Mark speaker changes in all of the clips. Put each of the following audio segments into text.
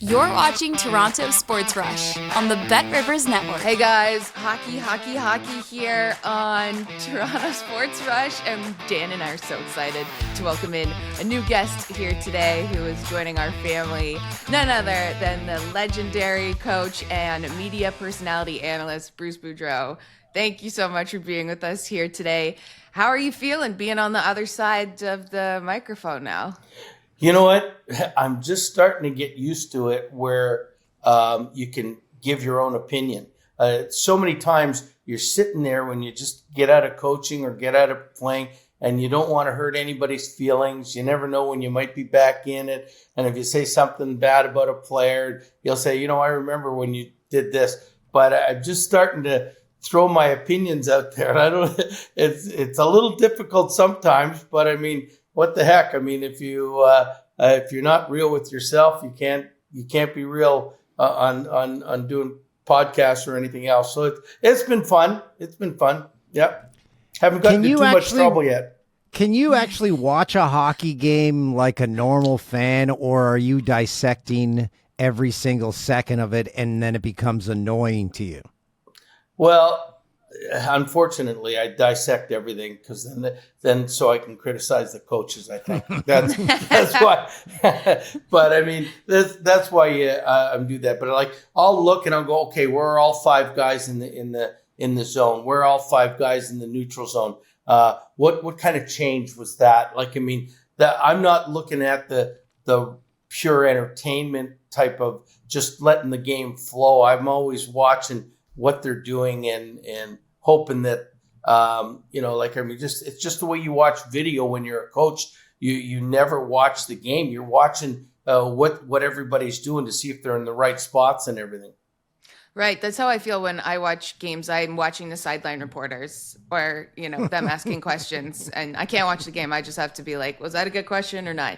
Speaker 1: You're watching Toronto Sports Rush on the Bet Rivers Network.
Speaker 2: Hey guys, hockey here on Toronto Sports Rush, and Dan and I are so excited to welcome in a new guest here today who is joining our family, none other than the legendary coach and media personality analyst, Bruce Boudreau. Thank you so much for being with us here today. How are you feeling being on the other side of the microphone now?
Speaker 3: You know what? I'm just starting to get used to it where you can give your own opinion. So many times you're sitting there when you just get out of coaching or get out of playing and you don't want to hurt anybody's feelings. You never know when you might be back in it. And if you say something bad about a player, you'll say, I remember when you did this. But I'm just starting to throw my opinions out there. It's a little difficult sometimes, but I mean, what the heck? I mean, if you're not real with yourself, you can't be real on doing podcasts or anything else. So it's been fun. It's been fun. Yep. Haven't gotten into too much trouble yet.
Speaker 4: Can you actually watch a hockey game like a normal fan, or are you dissecting every single second of it and then it becomes annoying to you?
Speaker 3: Well, unfortunately, I dissect everything because then so I can criticize the coaches. I think that's why. But I mean, that's why I'm do that. But I'll look and I'll go, okay, we're all five guys in the zone. We're all five guys in the neutral zone. What kind of change was that? That I'm not looking at the pure entertainment type of just letting the game flow. I'm always watching what they're doing and hoping that, it's just the way you watch video when you're a coach. You never watch the game. You're watching what everybody's doing to see if they're in the right spots and everything.
Speaker 2: Right. That's how I feel when I watch games. I'm watching the sideline reporters or, them asking questions, and I can't watch the game. I just have to be like, was that a good question or not?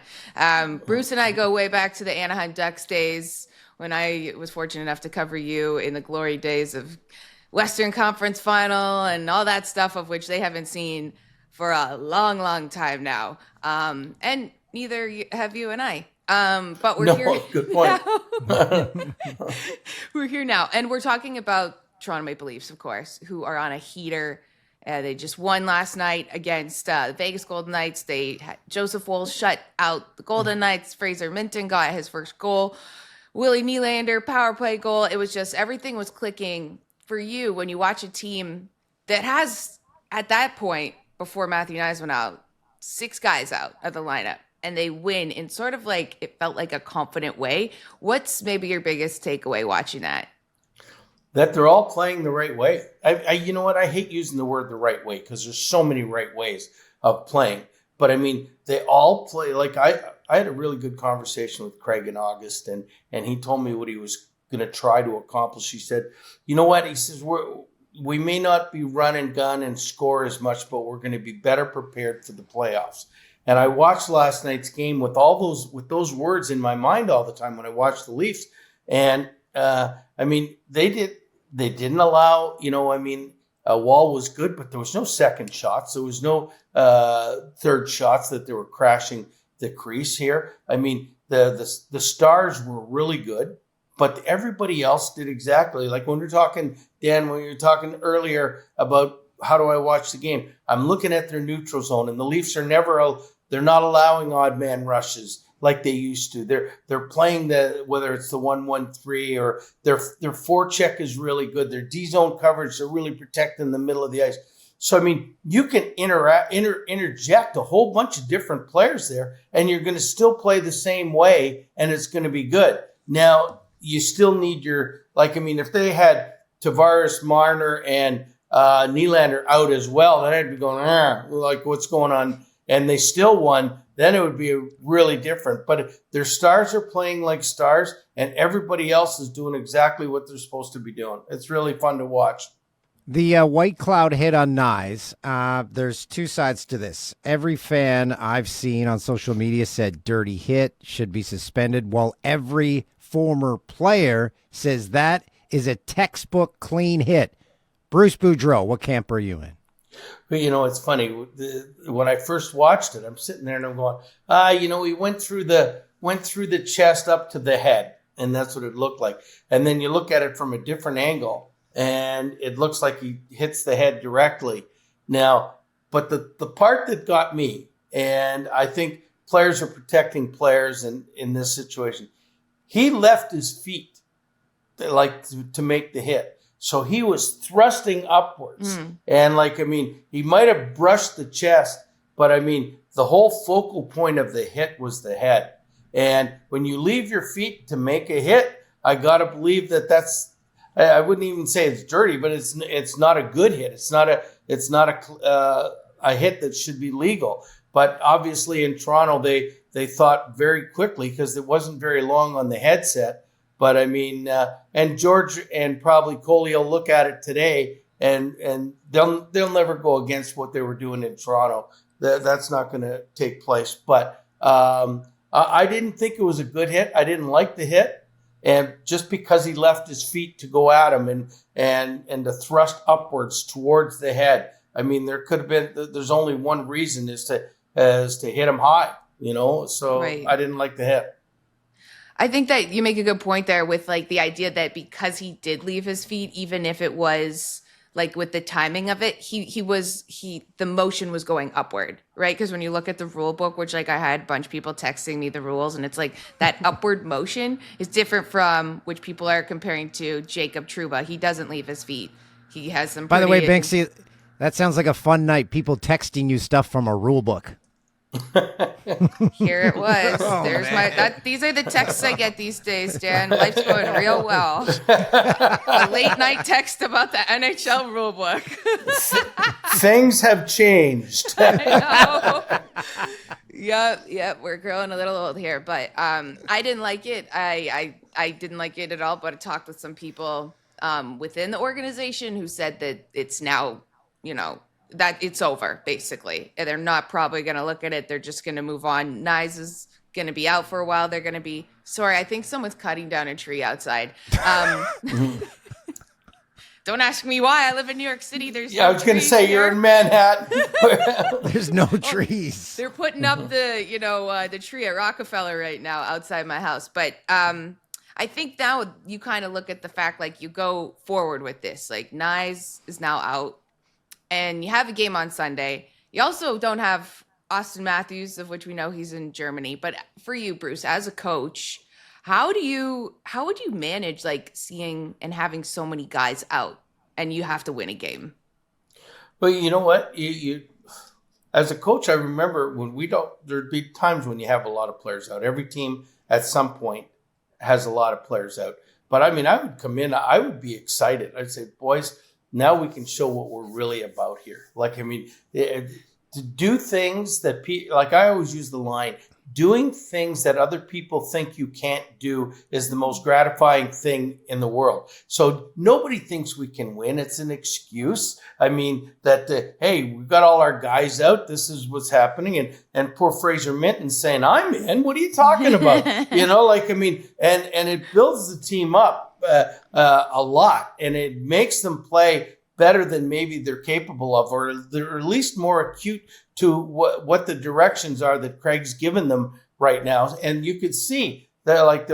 Speaker 2: Bruce and I go way back to the Anaheim Ducks days when I was fortunate enough to cover you in the glory days of Western Conference Final and all that stuff, of which they haven't seen for a long, long time now. And neither have you and I. But we're here.
Speaker 3: Good point.
Speaker 2: We're here now. And we're talking about Toronto Maple Leafs, of course, who are on a heater. They just won last night against the Vegas Golden Knights. Joseph Woll shut out the Golden Knights. Fraser Minton got his first goal. Willie Nylander, power play goal. It was just, everything was clicking for you when you watch a team that has, at that point, before Matthew Knies went out, 6 guys out of the lineup, and they win in sort of it felt like a confident way. What's maybe your biggest takeaway watching that?
Speaker 3: That they're all playing the right way. You know what? I hate using the word the right way because there's so many right ways of playing. But I mean, they all play I had a really good conversation with Craig in August, and he told me what he was going to try to accomplish. He said, you know what? He says, we may not be run and gun and score as much, but we're going to be better prepared for the playoffs. And I watched last night's game with those words in my mind all the time when I watched the Leafs. And they didn't allow, Wall was good, but there was no second shots. There was no third shots that they were crashing the crease here. I mean, the Stars were really good, but everybody else did exactly like when we were talking, Dan, when you were talking earlier about how do I watch the game? I'm looking at their neutral zone, and the Leafs are they're not allowing odd man rushes like they used to. They're playing whether it's the 1-1-3 or their forecheck is really good. Their D zone coverage, they're really protecting the middle of the ice. So, I mean, you can interject a whole bunch of different players there, and you're going to still play the same way, and it's going to be good. Now, you still need if they had Tavares, Marner, and Nylander out as well, then I'd be going, what's going on? And they still won, then it would be really different. But their stars are playing like stars, and everybody else is doing exactly what they're supposed to be doing. It's really fun to watch.
Speaker 4: The Whitecloud hit on Knies. There's two sides to this. Every fan I've seen on social media said dirty hit, should be suspended, while every former player says that is a textbook clean hit. Bruce Boudreau, what camp are you in?
Speaker 3: But, it's funny. When I first watched it, I'm sitting there and I'm going, he went through the chest up to the head. And that's what it looked like. And then you look at it from a different angle, and it looks like he hits the head directly. Now, but the part that got me, and I think players are protecting players in this situation, he left his feet to make the hit. So he was thrusting upwards. And he might have brushed the chest, but the whole focal point of the hit was the head. And when you leave your feet to make a hit, I got to believe that's, I wouldn't even say it's dirty, but it's not a good hit. It's not a hit that should be legal. But obviously in Toronto, they thought very quickly, because it wasn't very long on the headset. But and George and probably Coley will look at it today, and they'll never go against what they were doing in Toronto. That's not going to take place. But I didn't think it was a good hit. I didn't like the hit, and just because he left his feet to go at him and to thrust upwards towards the head. There could have been. There's only one reason is to hit him high. So right. I didn't like the hit.
Speaker 2: I think that you make a good point there with the idea that because he did leave his feet, even if it was with the timing of it, the motion was going upward, right? Because when you look at the rule book, which I had a bunch of people texting me the rules, and it's that upward motion is different from which people are comparing to Jacob Trouba. He doesn't leave his feet. He has some.
Speaker 4: By the way, Banksy, that sounds like a fun night. People texting you stuff from a rule book.
Speaker 2: Here it was. These are the texts I get these days, Dan. Life's going real well. A late night text about the NHL rulebook.
Speaker 3: Things have changed.
Speaker 2: I know. Yeah, we're growing a little old here, but I didn't like it. I didn't like it at all. But I talked with some people within the organization who said that it's now, that it's over, basically. And they're not probably going to look at it. They're just going to move on. Knies is going to be out for a while. They're going to be, sorry, I think someone's cutting down a tree outside. Don't ask me why. I live in New York City.
Speaker 3: I was going to say, you're in Manhattan.
Speaker 4: There's no trees.
Speaker 2: They're putting up the tree at Rockefeller right now outside my house. But I think now you kind of look at the fact, you go forward with this. Knies is now out. And you have a game on Sunday. You also don't have Austin Matthews, of which we know he's in Germany. But for you, Bruce, as a coach, how would you manage seeing and having so many guys out, and you have to win a game?
Speaker 3: Well, you know what? You as a coach, I remember there'd be times when you have a lot of players out. Every team at some point has a lot of players out. But I would come in, I would be excited. I'd say, boys, now we can show what we're really about here. To do things that I always use the line, doing things that other people think you can't do is the most gratifying thing in the world. So nobody thinks we can win. It's an excuse. Hey, we've got all our guys out. This is what's happening. And poor Fraser Minton saying, I'm in. What are you talking about? And it builds the team up a lot, and it makes them play better than maybe they're capable of, or they're at least more acute to what the directions are that Craig's given them right now. And you could see that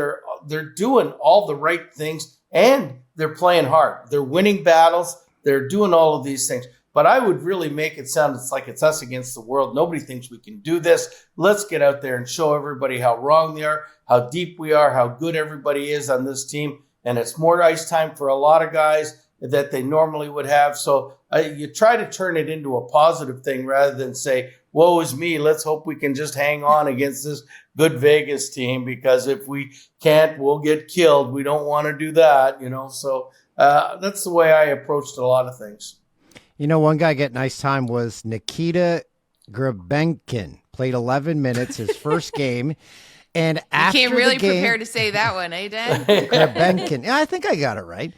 Speaker 3: they're doing all the right things, and they're playing hard. They're winning battles. They're doing all of these things. But I would really make it sound it's us against the world. Nobody thinks we can do this. Let's get out there and show everybody how wrong they are, how deep we are, how good everybody is on this team. And it's more ice time for a lot of guys that they normally would have. So you try to turn it into a positive thing rather than say, woe is me, let's hope we can just hang on against this good Vegas team, because if we can't, we'll get killed. We don't want to do that, So that's the way I approached a lot of things.
Speaker 4: One guy getting ice time was Nikita Grabenkin. Played 11 minutes, his first game. And after
Speaker 2: you can't really
Speaker 4: the game,
Speaker 2: prepare to say that one, eh, Dan?
Speaker 4: Grabenkin. Yeah, I think I got it right.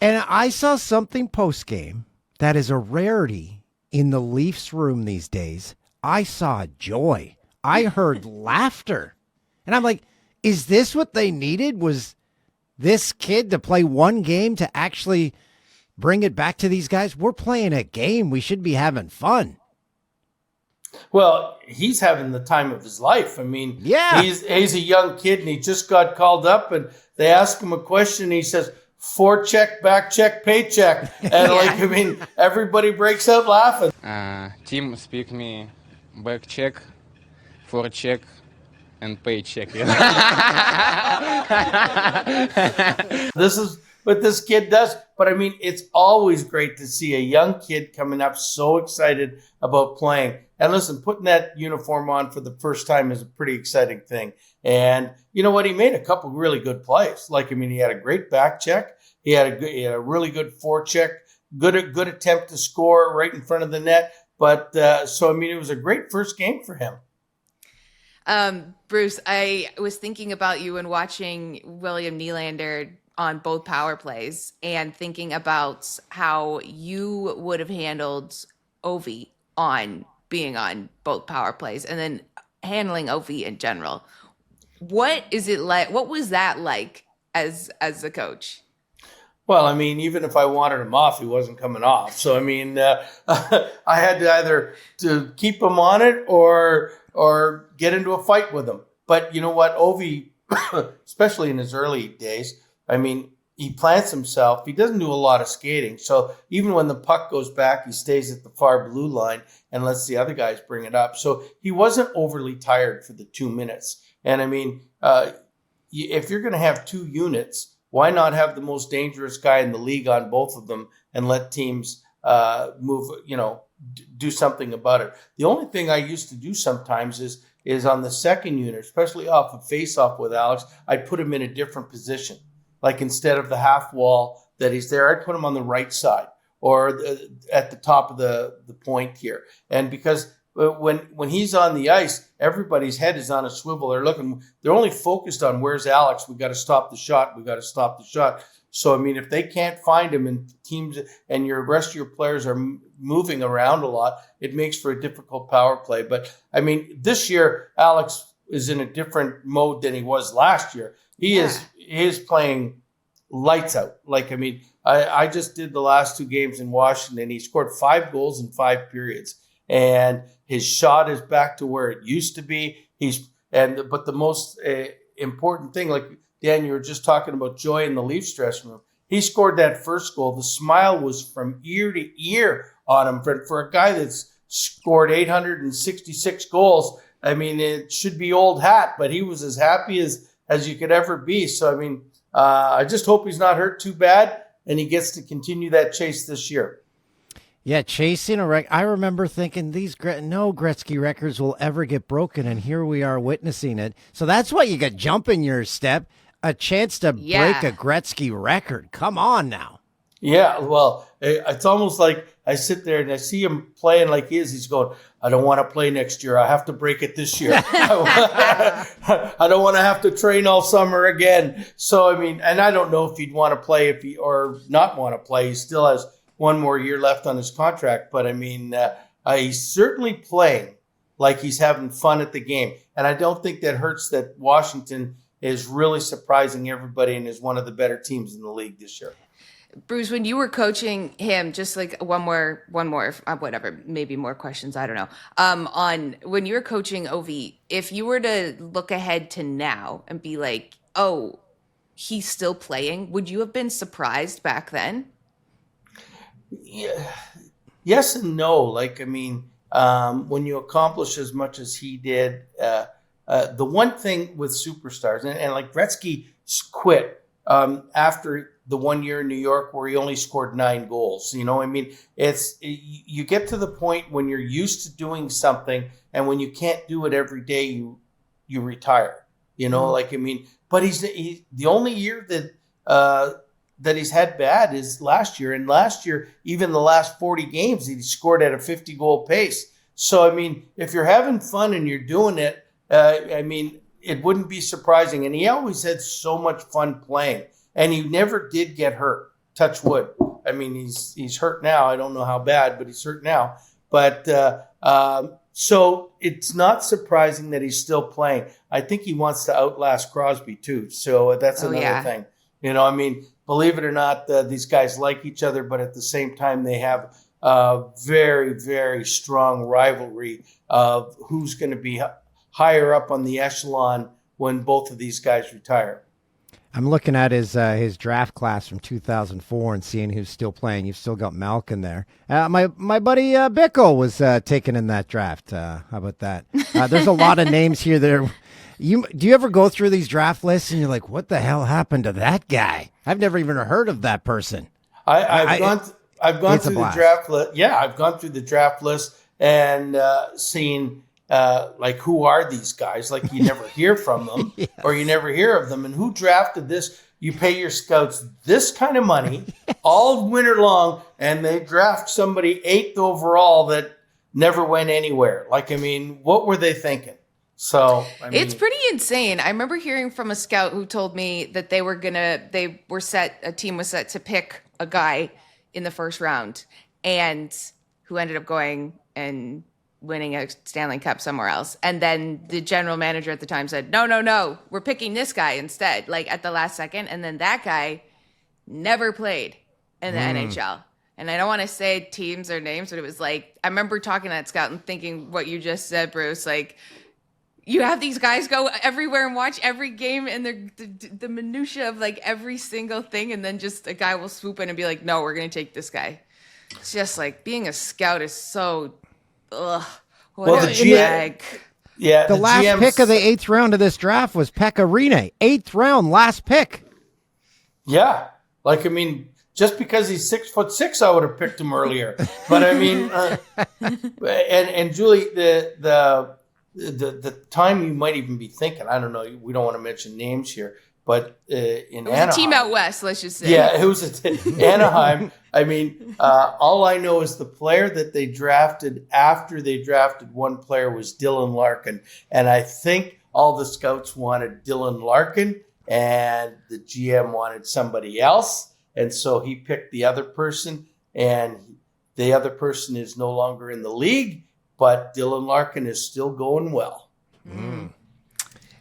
Speaker 4: And I saw something post-game that is a rarity in the Leafs room these days. I saw joy. I heard laughter. And I'm like, is this what they needed? Was this kid to play one game to actually bring it back to these guys? We're playing a game. We should be having fun.
Speaker 3: Well, he's having the time of his life. I mean,
Speaker 4: Yeah.
Speaker 3: he's a young kid, and he just got called up, and they ask him a question, and he says, forecheck, back check, paycheck. And I mean, everybody breaks out laughing.
Speaker 5: Team speak me back check, forecheck, and paycheck.
Speaker 3: This is what this kid does. But I mean, it's always great to see a young kid coming up so excited about playing. And listen, putting that uniform on for the first time is a pretty exciting thing. And you know what? He made a couple really good plays. Like, I mean, he had a great back check. He had a really good forecheck, good attempt to score right in front of the net. But so, I mean, it was a great first game for him.
Speaker 2: Bruce, I was thinking about you and watching William Nylander on both power plays and thinking about how you would have handled Ovi on being on both power plays and then handling Ovi in general. What is it like? What was that like as a coach?
Speaker 3: Well, I mean, even if I wanted him off, he wasn't coming off. So, I mean, I had to either to keep him on it or get into a fight with him. But you know what? Ovi, especially in his early days, I mean, he plants himself. He doesn't do a lot of skating. So even when the puck goes back, he stays at the far blue line and lets the other guys bring it up. So he wasn't overly tired for the 2 minutes. And I mean, if you're going to have two units, why not have the most dangerous guy in the league on both of them and let teams move, do something about it? The only thing I used to do sometimes is on the second unit, especially off a face-off with Alex, I'd put him in a different position. Like instead of the half wall that he's there, I'd put him on the right side or at the top of the point here. And because when he's on the ice, everybody's head is on a swivel. They're only focused on where's Alex. We got to stop the shot. We got to stop the shot. So, I mean, if they can't find him and teams and your rest of your players are moving around a lot, it makes for a difficult power play. But I mean, this year, Alex is in a different mode than he was last year. He is playing lights out. Like, I mean, I just did the last two games in Washington. He scored 5 goals in 5 periods. And his shot is back to where it used to be. But the most important thing, like Dan, you were just talking about joy in the Leafs dressing room. He scored that first goal. The smile was from ear to ear on him. For a guy that's scored 866 goals, I mean, it should be old hat, but he was as happy as you could ever be. So, I mean, I just hope he's not hurt too bad and he gets to continue that chase this year.
Speaker 4: Yeah, chasing a record. I remember thinking no Gretzky records will ever get broken, and here we are witnessing it. So that's why you got jump in your step, a chance to break a Gretzky record. Come on now.
Speaker 3: Yeah, well, it's almost like I sit there and I see him playing like he is. He's going, I don't want to play next year. I have to break it this year. I don't want to have to train all summer again. So, I mean, and I don't know if he'd want to play or not want to play. He still has one more year left on his contract. But, I mean, he's certainly playing like he's having fun at the game. And I don't think that hurts that Washington is really surprising everybody and is one of the better teams in the league this year.
Speaker 2: Bruce, when you were coaching him, just like one more, whatever, maybe more questions, I don't know. On when you were coaching Ovi, if you were to look ahead to now and be like, oh, he's still playing, would you have been surprised back then?
Speaker 3: Yeah. Yes and no. Like, I mean, when you accomplish as much as he did, the one thing with superstars, and like Gretzky quit after the 1 year in New York where he only scored 9 goals. You know, I mean, you get to the point when you're used to doing something, and when you can't do it every day, you retire. You know, like, I mean, but he's the only year that he's had bad is last year, and last year, even the last 40 games, he scored at a 50-goal pace. So, I mean, if you're having fun and you're doing it, I mean, it wouldn't be surprising. And he always had so much fun playing. And he never did get hurt. Touch wood. I mean, he's hurt now. I don't know how bad, but he's hurt now. But so it's not surprising that he's still playing. I think he wants to outlast Crosby too. So that's another thing. You know, I mean, believe it or not, these guys like each other, but at the same time, they have very, very strong rivalry of who's going to be higher up on the echelon when both of these guys retire.
Speaker 4: I'm looking at his draft class from 2004 and seeing who's still playing. You've still got Malkin there. My buddy Bickle was taken in that draft. How about that? There's a lot of names here that are. Do you ever go through these draft lists and you're like, what the hell happened to that guy? I've never even heard of that person.
Speaker 3: I've gone through the draft list. Yeah, I've gone through the draft list and seen like, who are these guys? Like, you never hear from them yes. or you never hear of them. And who drafted this? You pay your scouts this kind of money yes. all winter long, and they draft somebody 8th overall that never went anywhere. Like, I mean, what were they thinking? So
Speaker 2: it's pretty insane. I remember hearing from a scout who told me that a team was set to pick a guy in the first round, and who ended up going and winning a Stanley Cup somewhere else. And then the general manager at the time said, no, we're picking this guy instead, like at the last second. And then that guy never played in the NHL. And I don't want to say teams or names, but it was like, I remember talking to that scout and thinking what you just said, Bruce, like, you have these guys go everywhere and watch every game, and the minutia of like every single thing, and then just a guy will swoop in and be like, no, we're going to take this guy. It's just like, being a scout is so, ugh.
Speaker 3: Well, the GM, yeah,
Speaker 4: the last GM's pick of the 8th round of this draft was Pekka Rinne. 8th round, last pick.
Speaker 3: Yeah. Like, I mean, just because he's 6'6", I would have picked him earlier. But I mean, and Julie, the time you might even be thinking, I don't know, we don't want to mention names here, but in Anaheim,
Speaker 2: a team out west, let's just say.
Speaker 3: Yeah, it was Anaheim. I mean, all I know is the player that they drafted after they drafted one player was Dylan Larkin, and I think all the scouts wanted Dylan Larkin, and the GM wanted somebody else, and so he picked the other person, and the other person is no longer in the league. But Dylan Larkin is still going well.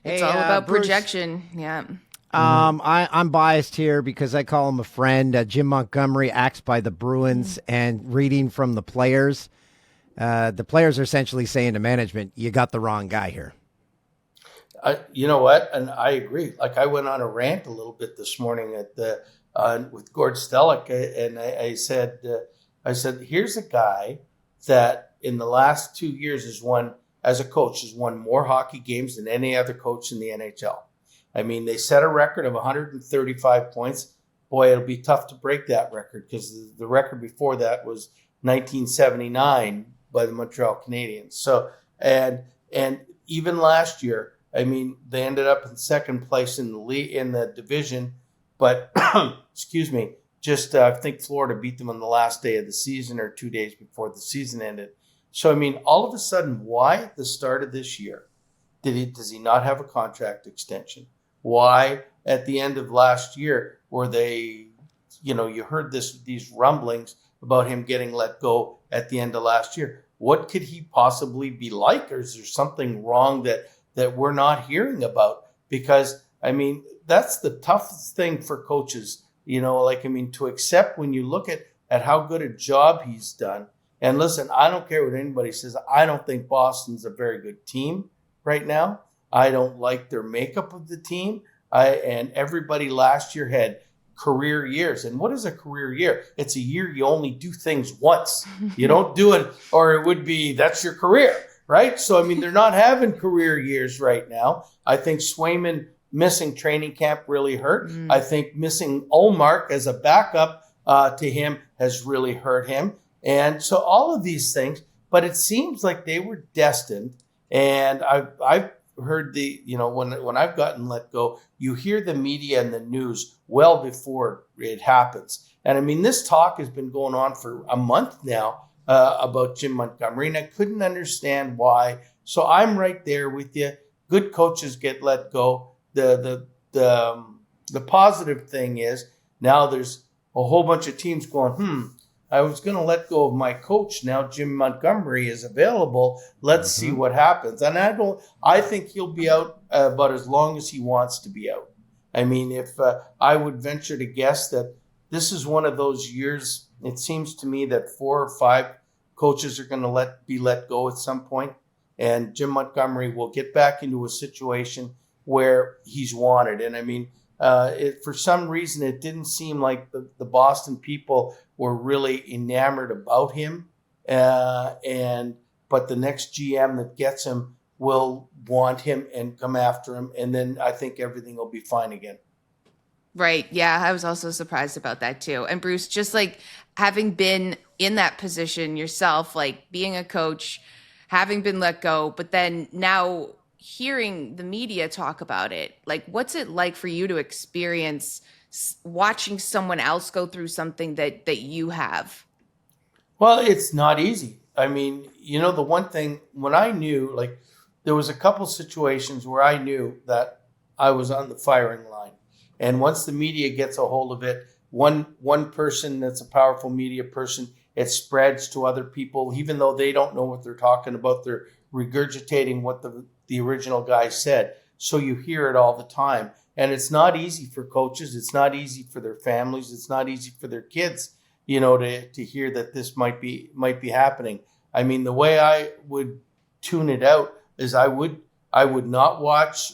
Speaker 2: It's all about Bruce, projection. Yeah.
Speaker 4: I'm biased here because I call him a friend. Jim Montgomery acts by the Bruins and reading from the players. The players are essentially saying to management, you got the wrong guy here.
Speaker 3: You know what? And I agree. Like, I went on a rant a little bit this morning with Gord Stellick, and I said, here's a guy that in the last 2 years has won more hockey games than any other coach in the NHL. I mean, they set a record of 135 points. Boy, it'll be tough to break that record because the record before that was 1979 by the Montreal Canadiens. So, and even last year, I mean, they ended up in second place in the division, but excuse me, I think Florida beat them on the last day of the season or 2 days before the season ended. So, I mean, all of a sudden, why at the start of this year does he not have a contract extension? Why at the end of last year were they, you heard these rumblings about him getting let go at the end of last year. What could he possibly be like? Or is there something wrong that we're not hearing about? Because, I mean, that's the toughest thing for coaches, to accept when you look at how good a job he's done. And listen, I don't care what anybody says. I don't think Boston's a very good team right now. I don't like their makeup of the team. And everybody last year had career years. And what is a career year? It's a year you only do things once. You don't do it, or it would be, that's your career, right? So, I mean, they're not having career years right now. I think Swayman missing training camp really hurt. I think missing Ullmark as a backup to him has really hurt him. And so all of these things, but it seems like they were destined. And I've heard when I've gotten let go, you hear the media and the news well before it happens. And I mean, this talk has been going on for a month now about Jim Montgomery, and I couldn't understand why. So I'm right there with you. Good coaches get let go. The positive thing is now there's a whole bunch of teams going, I was going to let go of my coach. Now Jim Montgomery is available. Let's see what happens. And I think he'll be out about as long as he wants to be out. I mean, if I would venture to guess that this is one of those years. It seems to me that 4 or 5 coaches are going to be let go at some point, and Jim Montgomery will get back into a situation where he's wanted. And I mean, for some reason, it didn't seem like the Boston people were really enamored about him. But the next GM that gets him will want him and come after him. And then I think everything will be fine again.
Speaker 2: Right. Yeah. I was also surprised about that too. And Bruce, just like having been in that position yourself, like being a coach, having been let go, but then now hearing the media talk about it, like what's it like for you to experience watching someone else go through something that you have?
Speaker 3: Well, it's not easy. I mean, the one thing, when I knew, like, there was a couple situations where I knew that I was on the firing line. And once the media gets a hold of it, one person that's a powerful media person, it spreads to other people, even though they don't know what they're talking about. They're regurgitating what the original guy said. So you hear it all the time. And it's not easy for coaches. It's not easy for their families. It's not easy for their kids, to hear that this might be happening. I mean, the way I would tune it out is I would not watch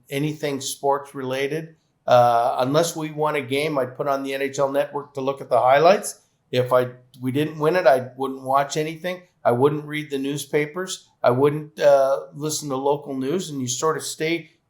Speaker 3: anything sports related unless we won a game. I'd put on the NHL Network to look at the highlights. If we didn't win it, I wouldn't watch anything. I wouldn't read the newspapers. I wouldn't listen to local news. And you sort of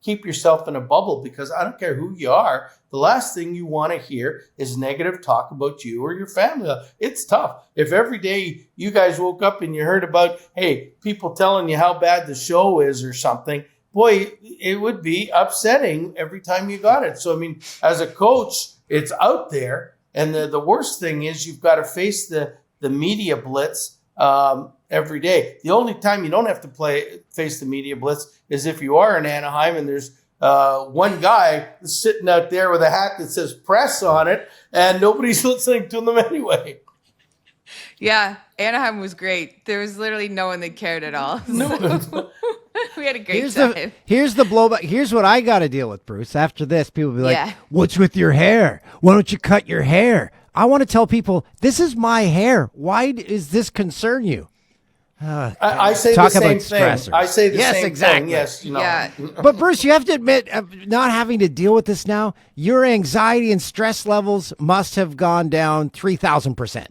Speaker 3: keep yourself in a bubble, because I don't care who you are. The last thing you want to hear is negative talk about you or your family. It's tough. If every day you guys woke up and you heard about, hey, people telling you how bad the show is or something, boy, it would be upsetting every time you got it. So, I mean, as a coach, it's out there. And the worst thing is you've got to face the media blitz every day. The only time you don't have to face the media blitz is if you are in Anaheim and there's one guy sitting out there with a hat that says press on it and nobody's listening to them anyway.
Speaker 2: Yeah, Anaheim was great. There was literally no one that cared at all.
Speaker 3: No.
Speaker 2: We had a great time.
Speaker 4: Here's the blowback. Here's what I got to deal with, Bruce. After this, people will be like,
Speaker 2: Yeah.
Speaker 4: What's with your hair? Why don't you cut your hair? I want to tell people, this is my hair. Why does this concern you?
Speaker 3: I say
Speaker 4: Talk
Speaker 3: the same
Speaker 4: about
Speaker 3: thing.
Speaker 4: stressors.
Speaker 3: I say the
Speaker 4: Yes,
Speaker 3: same
Speaker 4: exactly.
Speaker 3: thing. Yes,
Speaker 2: Yeah.
Speaker 4: But Bruce, you have to admit, not having to deal with this now, your anxiety and stress levels must have gone down 3,000%.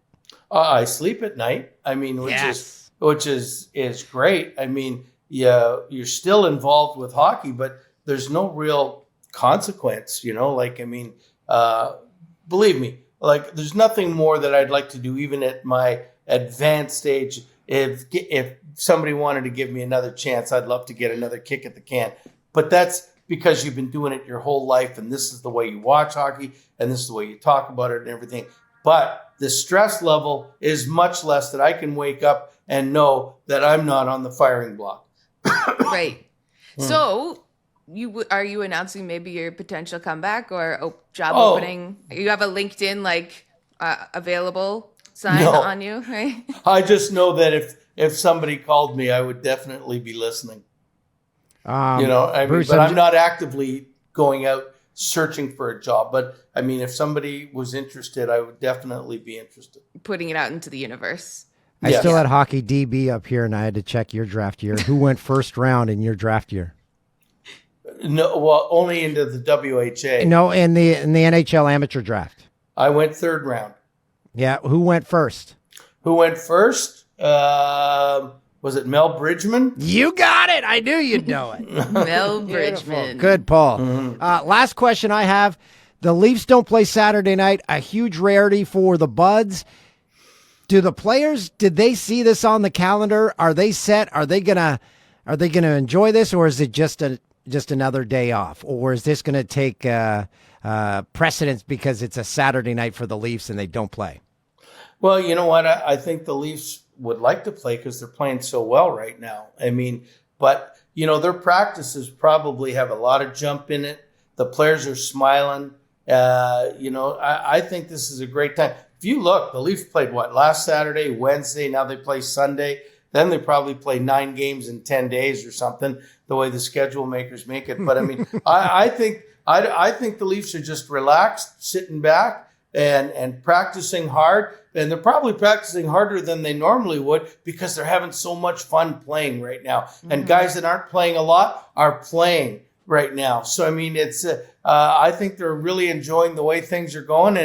Speaker 3: I sleep at night. I mean, which is great. I mean, yeah, you're still involved with hockey, but there's no real consequence, like, I mean, believe me, like, there's nothing more that I'd like to do, even at my advanced age. If somebody wanted to give me another chance, I'd love to get another kick at the can. But that's because you've been doing it your whole life, and this is the way you watch hockey, and this is the way you talk about it and everything. But the stress level is much less, that I can wake up and know that I'm not on the firing block.
Speaker 2: Right. So, are you announcing maybe your potential comeback or job opening? You have a LinkedIn available sign on you, right?
Speaker 3: I just know that if somebody called me, I would definitely be listening.
Speaker 4: Bruce,
Speaker 3: but I'm not actively going out searching for a job. But I mean, if somebody was interested, I would definitely be interested.
Speaker 2: Putting it out into the universe.
Speaker 4: I still had Hockey DB up here, and I had to check your draft year. Who went first round in your draft year?
Speaker 3: No, well, only into the WHA.
Speaker 4: No, in the NHL amateur draft.
Speaker 3: I went third round.
Speaker 4: Yeah, who went first?
Speaker 3: Who went first? Was it Mel Bridgman?
Speaker 4: You got it. I knew you'd know it.
Speaker 2: Mel Bridgman.
Speaker 4: Good, Paul.
Speaker 3: Mm-hmm.
Speaker 4: Last question I have. The Leafs don't play Saturday night. A huge rarity for the Buds. Do the players, did they see this on the calendar? Are they set? Are they gonna enjoy this, or is it just another day off, or is this gonna take precedence because it's a Saturday night for the Leafs and they don't play?
Speaker 3: Well, you know what? I think the Leafs would like to play because they're playing so well right now. I mean, but their practices probably have a lot of jump in it. The players are smiling. I think this is a great time. If you look, the Leafs played last Saturday, Wednesday, now they play Sunday. Then they probably play 9 games in 10 days or something, the way the schedule makers make it. But I mean, I think I think the Leafs are just relaxed, sitting back and practicing hard. And they're probably practicing harder than they normally would because they're having so much fun playing right now. And guys that aren't playing a lot are playing right now. So, I mean, it's I think they're really enjoying the way things are going.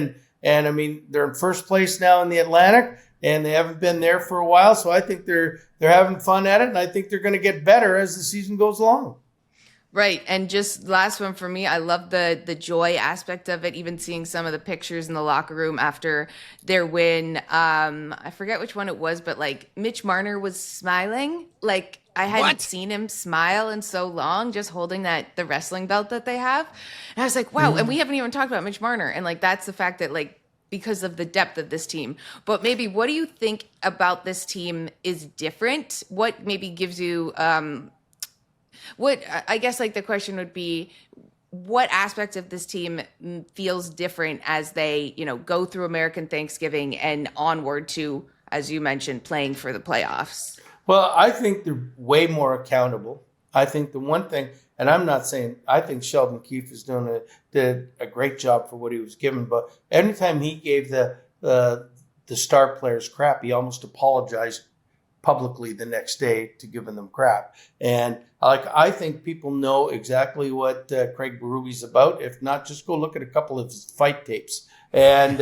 Speaker 3: And I mean, they're in first place now in the Atlantic, and they haven't been there for a while. So I think they're having fun at it, and I think they're going to get better as the season goes along.
Speaker 2: Right. And just last one for me, I love the joy aspect of it, even seeing some of the pictures in the locker room after their win. I forget which one it was, but like Mitch Marner was smiling. Like I hadn't seen him smile in so long, just holding the wrestling belt that they have. And I was like, wow. And we haven't even talked about Mitch Marner. And like, that's the fact that like, because of the depth of this team. But maybe what do you think about this team is different? What maybe gives you, what I guess like the question would be, what aspect of this team feels different as they, go through American Thanksgiving and onward to, as you mentioned, playing for the playoffs?
Speaker 3: Well, I think they're way more accountable. I think the one thing, and I'm not saying, I think Sheldon Keefe is did a great job for what he was given, but anytime he gave the star players crap, he almost apologized publicly the next day to giving them crap. And I think people know exactly what Craig Berube's about. If not, just go look at a couple of his fight tapes. And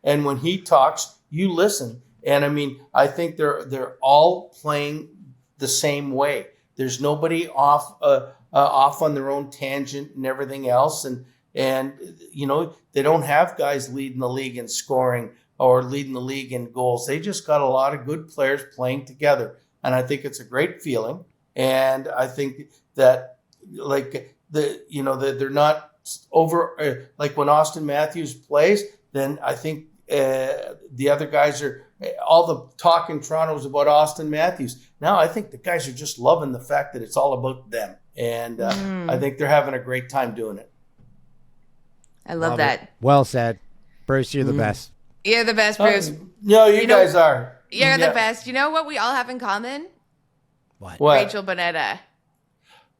Speaker 3: and when he talks, you listen. And I mean, I think they're all playing the same way. There's nobody off on their own tangent and everything else. And they don't have guys leading the league in scoring or leading the league in goals. They just got a lot of good players playing together. And I think it's a great feeling. And I think that they're not over, like when Austin Matthews plays, then I think the other guys are, all the talk in Toronto is about Austin Matthews. Now I think the guys are just loving the fact that it's all about them. And I think they're having a great time doing it.
Speaker 2: I love that.
Speaker 4: It. Well said. Bruce, you're the best.
Speaker 2: You're the best, Bruce.
Speaker 3: No, you guys are.
Speaker 2: You're the best. You know what we all have in common?
Speaker 4: What?
Speaker 2: Rachel Bonetta.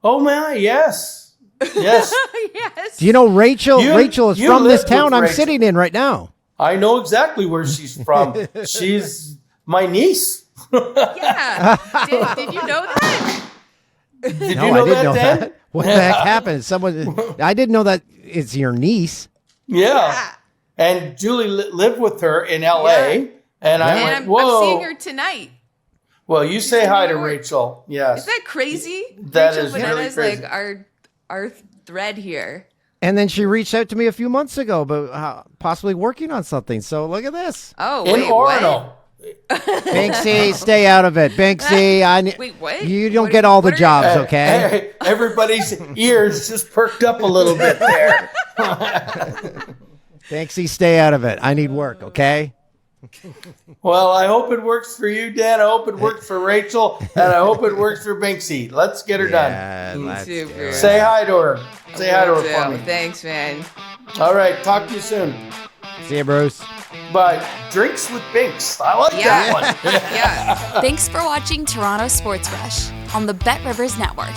Speaker 3: Oh, my, yes. Yes.
Speaker 2: Yes.
Speaker 4: Do you know Rachel? Rachel is from this town I'm sitting in right now.
Speaker 3: I know exactly where she's from. She's my niece.
Speaker 2: Yeah. Did you know that?
Speaker 3: Did you
Speaker 4: I
Speaker 3: know
Speaker 4: didn't know
Speaker 3: Dan?
Speaker 4: that. What the heck happened? I didn't know that it's your niece.
Speaker 3: Yeah. And Julie lived with her in L.A. And I went,
Speaker 2: I'm
Speaker 3: whoa.
Speaker 2: seeing her tonight.
Speaker 3: Well, you say hi to Rachel. Yes.
Speaker 2: Is that crazy?
Speaker 3: That
Speaker 2: Rachel
Speaker 3: is
Speaker 2: Bonetta
Speaker 3: really
Speaker 2: is
Speaker 3: crazy.
Speaker 2: like our thread here.
Speaker 4: And then she reached out to me a few months ago about possibly working on something. So look at this.
Speaker 2: Oh,
Speaker 3: in
Speaker 2: wait,
Speaker 3: Orono.
Speaker 4: Banksy, stay out of it. Banksy,
Speaker 2: wait, what?
Speaker 4: You don't get all the jobs, okay?
Speaker 3: Everybody's ears just perked up a little bit there.
Speaker 4: Banksy, stay out of it. I need work, okay?
Speaker 3: Well, I hope it works for you, Dan. I hope it works for Rachel, and I hope it works for Banksy. Let's get her done.
Speaker 4: Let's do it.
Speaker 3: Say hi to her. Say hi to her for me.
Speaker 2: Thanks, man.
Speaker 3: All right. Talk to you soon.
Speaker 4: See you, Bruce.
Speaker 3: Bye. Drinks with Binks. I like that one.
Speaker 2: Yeah.
Speaker 1: Thanks for watching Toronto Sports Rush on the Bet Rivers Network.